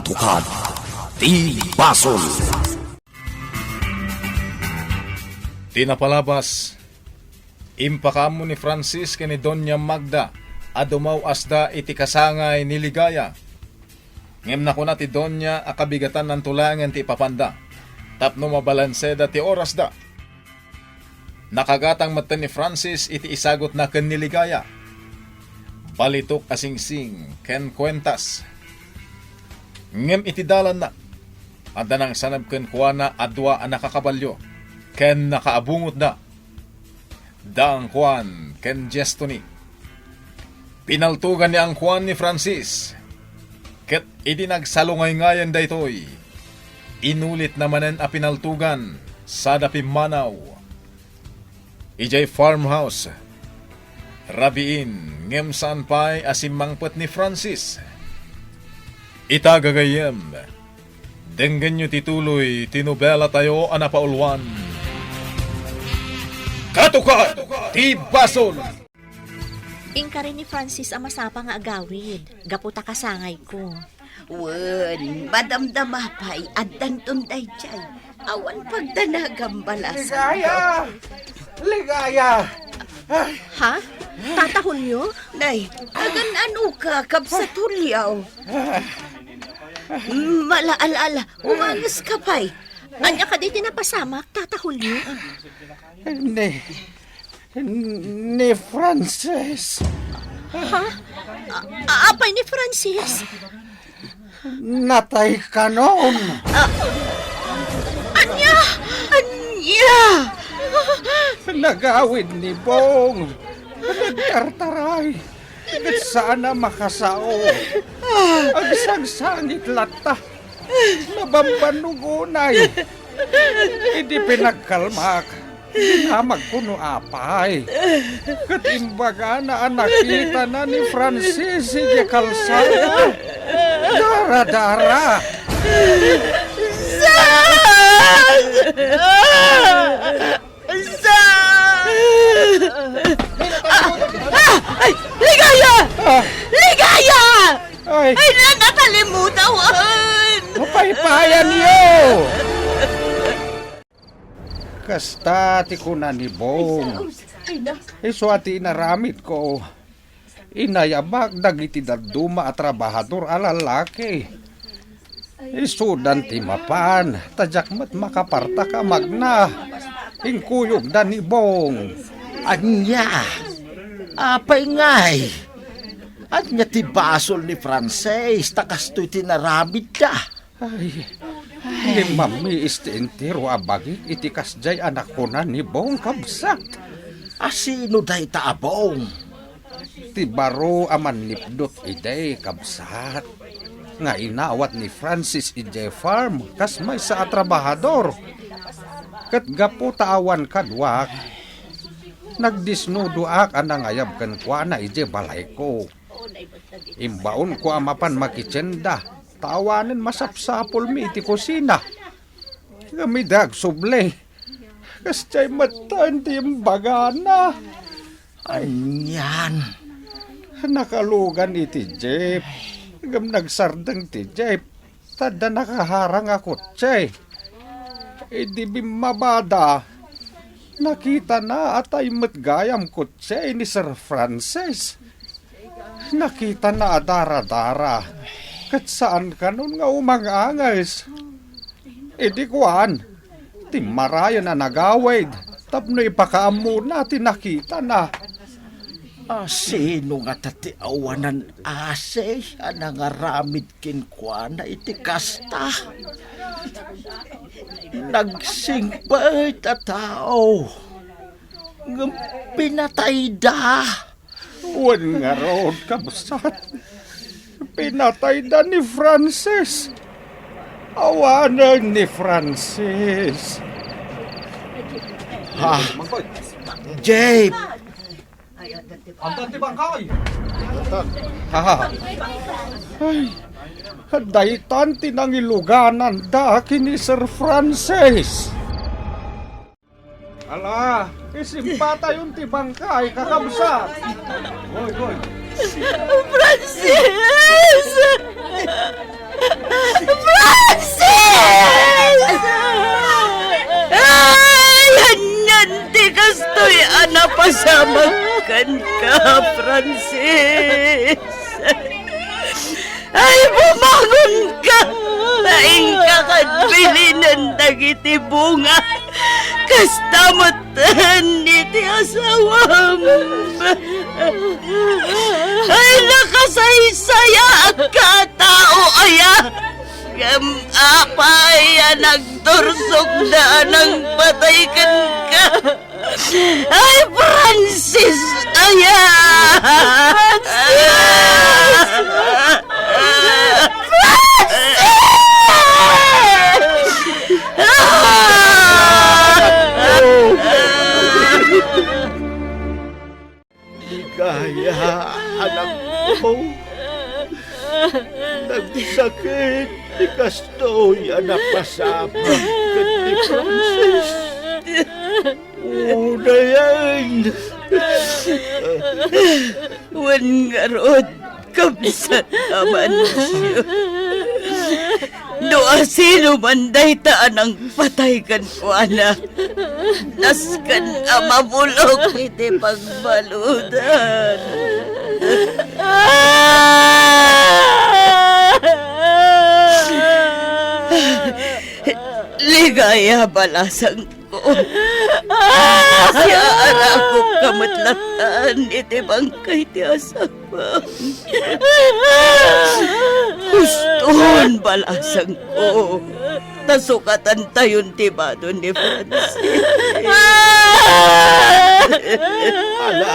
Katukad ti Basol. Tinapalabas, impakamo ni Francis ni Doña Magda, adumaw asda iti kasangay ni Ligaya. Ngem na kuna ti Doña akabigatan ng tulangan ti ipapanda, tapno mabalanseda ti oras da. Nakagatang mata ni Francis iti isagot na ken ni Ligaya. Balitok asingsing ken kwentas. Ngem iti dalan na, anda nang sanab ken kuana adwa ang nakakabalyo. Ken nakaabungot na. Daang Juan ken Jestoni. Pinaltugan ni ang Juan ni Francis. Ket idi nagsalungay-ngayan daytoy. Inulit namanen a pinaltugan sa dapimanaw. Ijay farmhouse. Rabiin ngem saan pa'y asimangpet ni Francis. Itagagayem. Denggan nyo tituloy tinubela tayo anapaulwan. Katukad ti Basol. Ingka rin ni Francis ang masapa nga agawid. Gaputa kasangay ko. Wen, madamdama pa'y addan tunday jay. Awan pagdanagam balas. Ligaya! Ligaya! Ay, Ha? Tatahol nyo? Nay, agan ano ka kap sa tulyaw? Malaala, umangas ka pa'y. Anya ka di tinapasamak, tatahol nyo? ni Frances. Ha? Apay ni Francis? Natay ka noon. Anya! Nagawid ni Bong. Nagtartaray. At sana makasao. Ang sangsangit lata. Nabambanugunay. Hindi pinagkalmak. Hinamag kuno apay. Katimbaga na nakita na ni Francis si kalsada. Dara-dara. Ligaya! Ligaya! Ay, Ay, nakalimutawan! mapaypayan niyo! Kasta ti kuna ni Bong. Iso ati inaramit ko. Inayabag dagiti daduma at trabahador alalaki. Isudan ti mapan. Tajakmat makaparta ka magna. Ingkuyog da ni Bong. Anya, apay ngay. Anya ti Basol ni Frances, takastoy tinaramid da. Ay, ni mami istintiro abagi itikas jay anak ko na ni Bong kabsat. Asino day taabong? Ti baro aman nipdot ide kabsat. Nga inawat ni Francis ije farm kas may sa trabahador. Kat gapo taawan kadwak. Nagdisnudo ak anang ayab kan kwa na ije balay ko. Imbaon ko amapan makitsenda. Tawanan masapsapol mi iti kusina. Gamidag suble. Kas chay matan ti imbagana. Anyan. Nakalugan iti jeep. Gam nagsardeng ti jeep. Tada nakaharang ako chay. Di bimabada. Nakita na atay matgayam ko chay ni Sir Francis. Nakita na adara-dara. Kat saan ka nun nga umangangas? Di kuan. Timarayo na nagawid. Tapno ipakaam muna tinakita na. Sino nga tati awanan ase anang aramid kinkwa na iti kasta? Nagsingpay ta tao. Pinatay da. Wan nga roon kabsat. Pinatay da ni Francis. Awanan ni Francis. Ha? Jape! Ha? Ay, daytan tinangiluganan da kini Sir Francis. Ala, isimpata yung tibangkay kakabsat. Goy. Francis! Yan, di kastoy, anak pasamakan ka, Francis. Ay, bumangon ka! Laing ka kadbili ng dagiti bunga. Kastamatan iti asawam. Ay, nakasaysaya ka tao aya. Apay nagtursok na nang pataykan ka. Ay, Francis! Aya! Ligaya, anak ko. Nagsakit ni Kastoy, anak pasama ni Francis. Una yan. Wan nga rod, kamsat naman siya. Doa sino manday taan ang patay kan ko, anak. Naskan amabulok iti pagbaludan. Ligaya balasang ko. Siya arako kamatlatan iti bangkay ti asapang. Guston balasang ko. Tasukatan tayon ti bado ni Francis. Ala,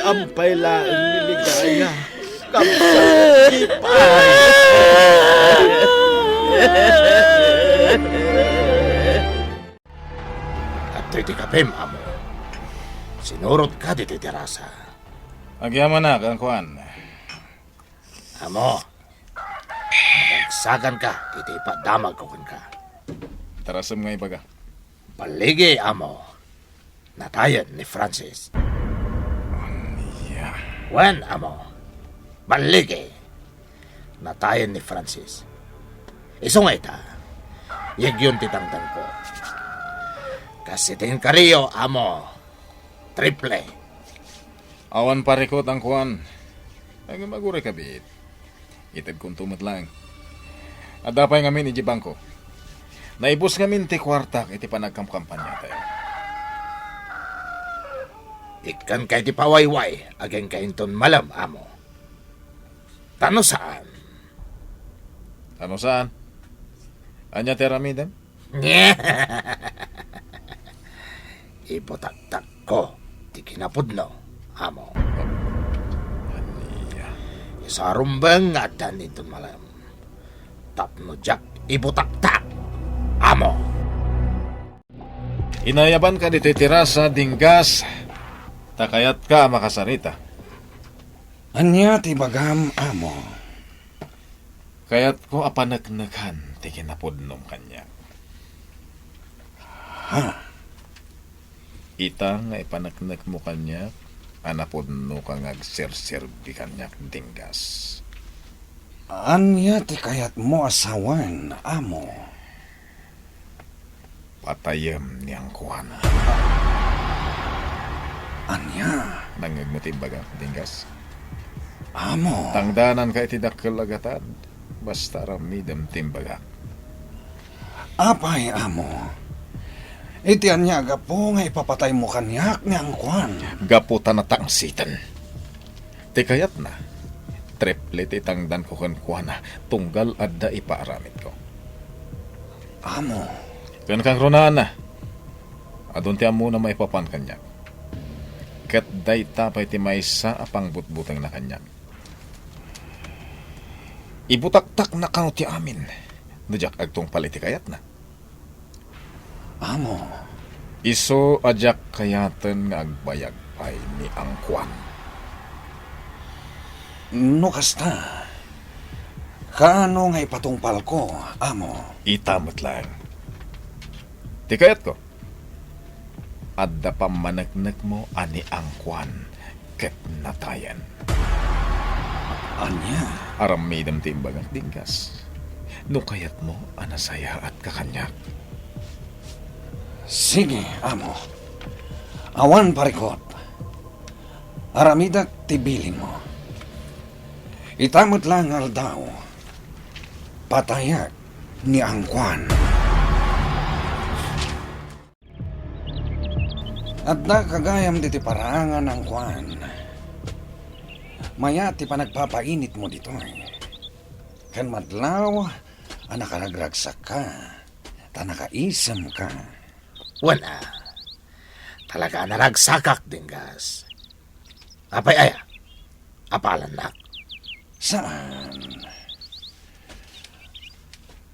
ampay laang ni Ligaya. Kamsat ni Pay. At iti kapim, amo. Sinurot ka di titirasa. Agyaman na, kang kuan. Amo, magsagan ka, iti ipadamag ko ka. Tarasam nga ibaga. Baligi, amo. Natayan ni Francis. Yeah. Wen, amo. Baligi. Natayan ni Francis. Iso nga ita. Yagyon titangtan ko. Kasi tin kariyo, amo. Triple. Awan parikot ang kuan. Ay magure kabit. Itag kong tumat lang. At dapay ngamin iji bangko. Naibos ngamin ti kwartak iti panagkamkampanya tayo. Ikan kay ti pawayway, ageng kainton malam, amo. Tano saan? Ano saan? Anya teramidem? Ipotaktak ko, ti kinapudno, amo. Isarumbang at nito malam. Tapno jak, ipotaktak, amo. Inayaban ka dito tirasa dinggas. Takayat ka makasarita. Anya ti bagam, amo. Kayat ko apanagnagan ti kinapudnom kanya. Ita nga ipanagnak mo kanya, anapudno ka ngagsirsirbi kanya dinggas. Anya ti kayat mo asawan, amo. Patayam niyang kuhan. Anya, Nangagmatibaga dinggas. amo. Tangdanan ka itidakkel agatan. Basta ramidam timbaga. Apay, amo. Iti anya gapo nga ipapatay mo kanyak ni ang kwan. Gaputan na tangsitan. Ti kayat na. Triple titangdan ko kuha na. Tunggal adda ipaaramit ko. Amo. Kan kang runaan na. Adun ti amo na may papan kanya. Kat day tapay ti maysa apang butbutang na kanya. Ibutaktak na kano ti amin. Najak agtong paliti kayat na. Amo. Iso ajak kayatan nga agbayag pay ni Angkwan. No kasta. Kaano nga ipatungpal ko, amo. Itamot lang. Ti kayat ko. Adda pamanagnak mo ani Angkwan ket natayan. Anya? Aram may damtimbag ang dinggas. No kayat mo, anasaya at kakanyak. Sige, amo. Awan parikot. Aramidak tibilin mo. Itamot lang aldaw. Patayak ni Angkwan. At na kagayam diti parangan ng Kwan. Maya ti pa nagpapainit mo dito eh. Kan madlaw, nakaragragsak ka. Ta nakaisam ka. Wala. Talaga naragsakak, dinggas. Apay aya. Apalan nak. Saan?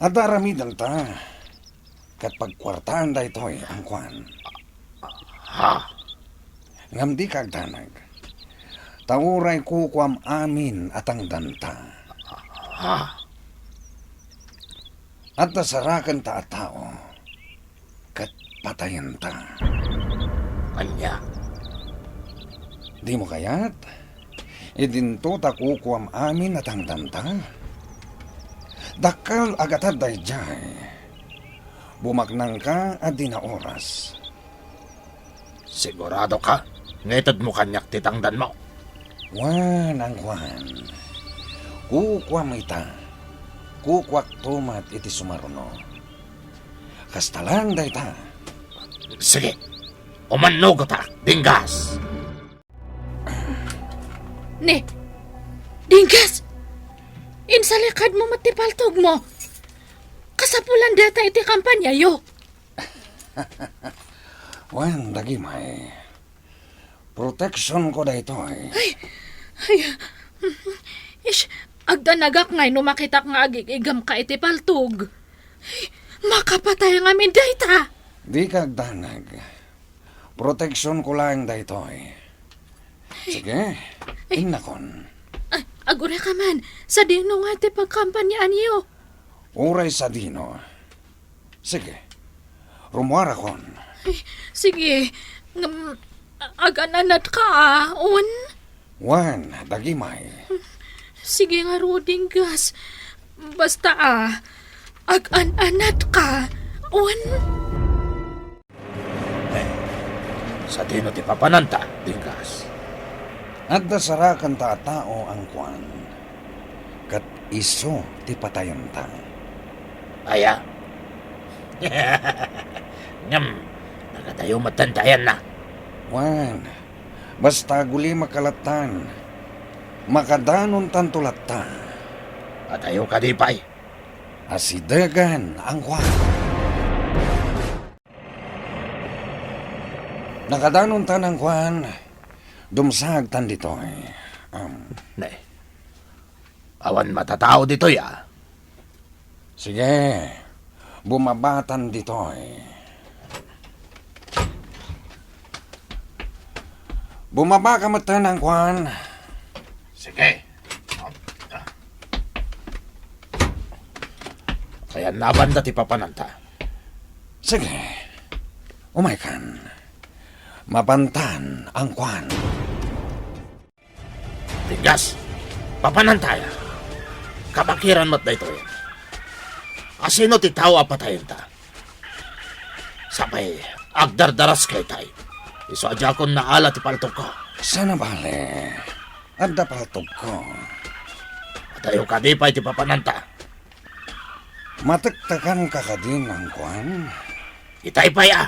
At daramidan ta. Kat pagkwartaan da ito eh, ang Kwan. Ha? Ngam di kagdanag. Tauray kukwam amin at ang danta. Ha? At nasarakan ta at tao. Kat patayan ta. Anya? Di mo kayat? Idinto ta kukwam amin at ang danta. Dakal agatad day jay. Bumaknang ka at di na oras. Sigurado ka? Ngaitad mo kanyak titangdan mo. Wan ang Kwan. Kukwam ita. Kukwak tumat iti sumaruno. Kastalang day ta. Sige. Umanog ta, dinggas. Ne, Dinggas! Insalikad mo matipaltog mo. Kasapulan data iti kampanya yo. Wan, dagimay. Protection ko da ito eh. Agdanagak ngay no makita nga agigigam ka iti paltog. Makapatay nga min data. Di kagdanag. Protection ko lang da ito eh. Sige, inakon. Agure ka man, sa dino nga iti pagkampanyaan yo. Uray sa dino. Sige, rumuara kon. Sige, agananat ka un. Wan, dagimay. Sige nga Dinggas. Basta agananat ka un. Sa dino ti papananta, dinggas. At nasarakan ta tao ang Kwan. Kat iso ti patayan ta. Aya. Ngam, nakatayo matantayan na. Wan, basta guli makalatan. Makadanon tantulat ta. Patayo ka di pay. Asidagan ang Kwan. Nakadanon ta ng Kwan. Dumsag tan dito eh. Ne. Awan matatao dito ya. Sige, bumabatan dito eh. Bumaba ka mata ng Kwan. Sige. Kaya nabanda ti papananta. Sige, umaykan. Mabantan ang Kwan. Dinggas, papanantaya. Kabakiran mo't na ito yan. Asino ti tao apatayin ta? Sabay, agdardaras kay tay. Iso adya kon naala ti paltog ko. Sana bale, adda paltog ko. Patayo ka di pa iti papananta. Mataktakan ka ka din ang Kwan. Itay pa ya.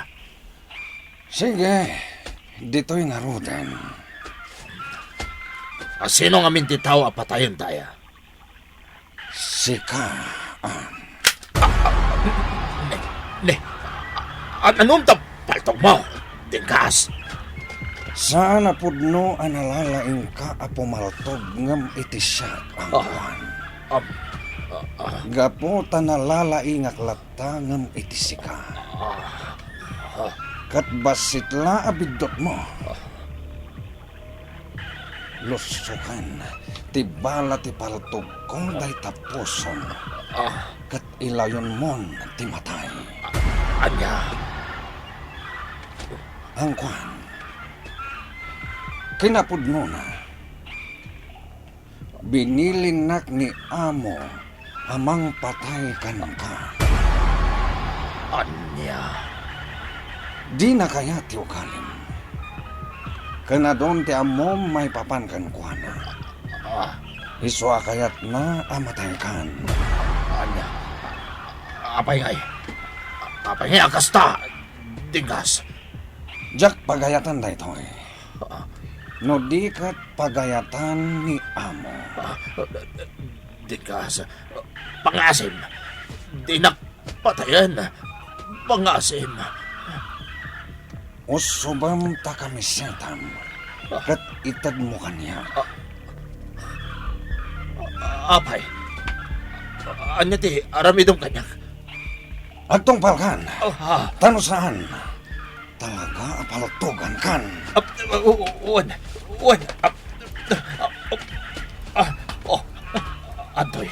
Sige, dito'y narudan. Asino nga minti tao apatayin taya? Sika. Ne, anong tapaltog mo? Dingkas. Sana pudno analalaing ka apumaltog ngam itisyak ang Kwan. Gapo tanalalaing aklata ngam itisika. Kat basitla abidot mo. Lusukan, tibala ti paltog kong day tapuson. Kat ilayon mon ti matay. Anya, Ang Kwan, kinapudno na. Binilinak ni amo amang patay ka ka. Anya. Di na kaya ti ukalim. Kana doon ti amo may papankan kuana. Ah, Iswa kayat na amatay kan. anya. Apay ngay. Apay ngay akasta. Dingas. Jak pagayatan da ito eh. No di kat pagayatan ni amo. Dingas. Pangasim. Dinak patayan. Pangasim. Usubam takamisetam. Kat itad mo kanya. Apay. Anya ti aramidong kanyak. Agtong palkan. Ah, Tano saan? Talaga apalatugan kan. Uwan. Uwan. Oh. Antoy.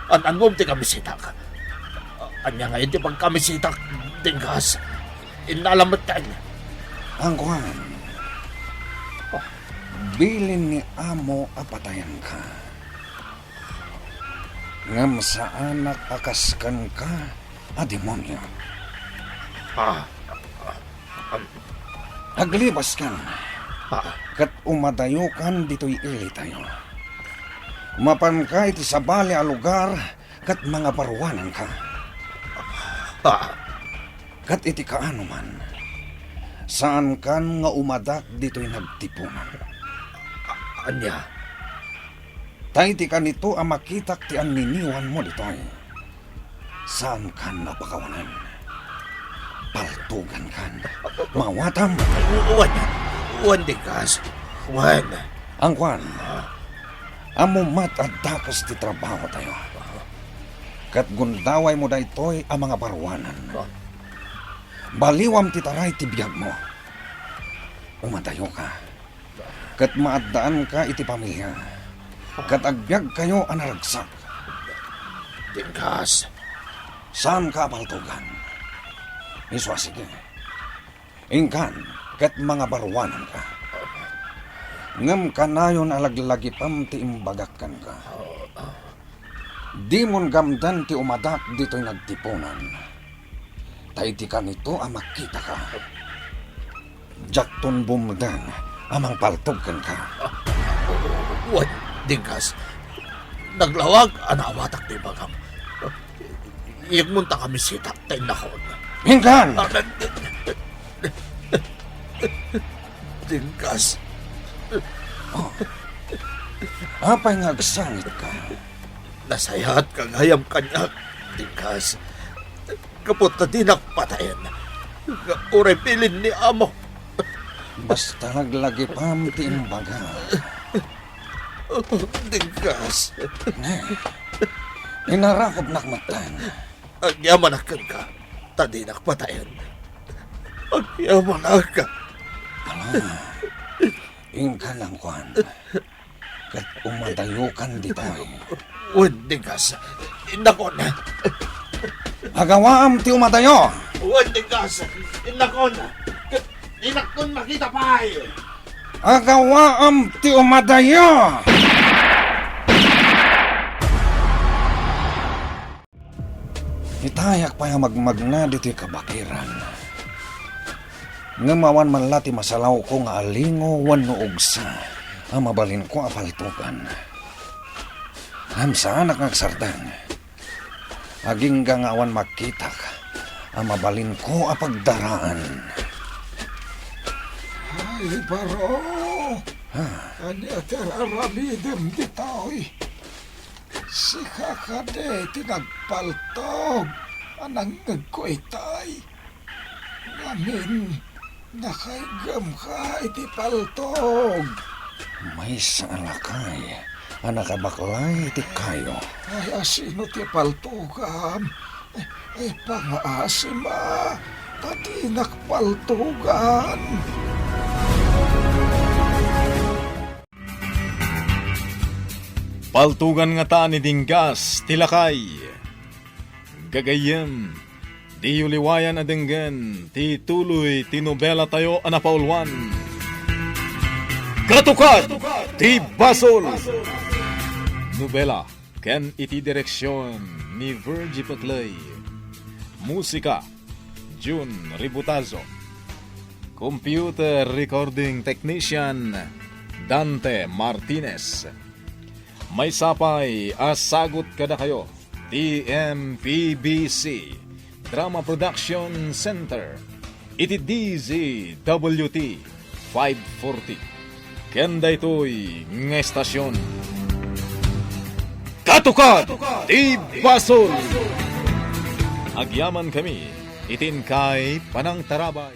Anangom ti kamisitak. Anya ngayon ti pagkamisitak. Dingas. Inalamatan. Ang kuhan. Bilin ni amo apatayan ka. Ngam sa anak akaskan ka a demonyo. Aglibas kan. Kat umadayo kan dito'y ili tayo. Mapan ka iti sabali a lugar kat mga paruwanan ka. Kat iti kaano man. Saan kan nga umadak dito'y nagtipunan. Anya. Tay ti ka nito ang makitak ti ang niniwan mo dito'y. Saan kan napakawanan? Paltugan kan. Mawatam. Uwan. Uwan dingas. Uwan. Ang kwan. Amo mat at dakas ti trabaho tayo. Kat gundaway mo da ito'y ang mga barwanan. Baliwam ti taray ti biyag mo. Umadayo ka. Kat maadaan ka iti pamilya. Kat agbyag kayo anaragsak. Dingas. Saan ka paltugan? Iswa sige. Ingkan, kat mga barwanan ka. Ngam ka na yun alaglagi pam ti imbagakan ka. Di mon gamdan ti umadak dito'y nagtipunan. Tay ti ka nito ang makita ka. Jakton bumdan amang paltugan ka. Uwan. Dingas. Naglawag anawatak ti bagam. Iyag munta kami sitak tayo nakon. Ingkan! Dingas. Apay nga agsangit ka. Nasayat kang hayam kanyak. Dingas. Kapot na dinak patayan. Uray pilin ni amo. Basta naglagi pam ti imbaga. Dingas. Inarakop nakmatan. Agyaman akan ka. Tadinak patayan. Agyaman ka. Ingkan ang kwan. Kat umadayukan dito'y. Uwan, dingas. Inakon. Agawaam ti umadayo. Uwan, dingas. Inakon. Inakon makita pa Agawaam ti umadayo. Itayak pa yung magmagna dito'y kabakiran. Ngamawan man lati masalaw ko nga alingo wano ugsa. Ang mabalin ko apaltukan. Ang sa anak nagsardang. Aging gangawan magkitak. Ang mabalin ko apagdaraan. Ay, baro. Ani ater aramidem ditoy. Si kakade tinagpaltog. Anang nagkuitay. Ngamin, nakaigam ka iti paltog. May salakay. Ang nakabaklay ti kayo. Ay, asino ti paltogam? Ay, pangaasim pati nakpaltugan. Paltugan nga ta ni Dingas, tilakay. Gagayem, di uliwayan adenggan, ti tuloy tinobela tayo anapaulwan. Katukat ti Basol. Nobela ken iti direksyon ni Virgie Paclay. Musika June Ributazo. Computer recording technician Dante Martinez. May sapay asagot kada kayo. TMPBC Drama Production Center. Iti DZWT 540. Kenda ito'y ng estasyon. Katukad ti Basol. Agyaman kami itin kay Panang Tarabay.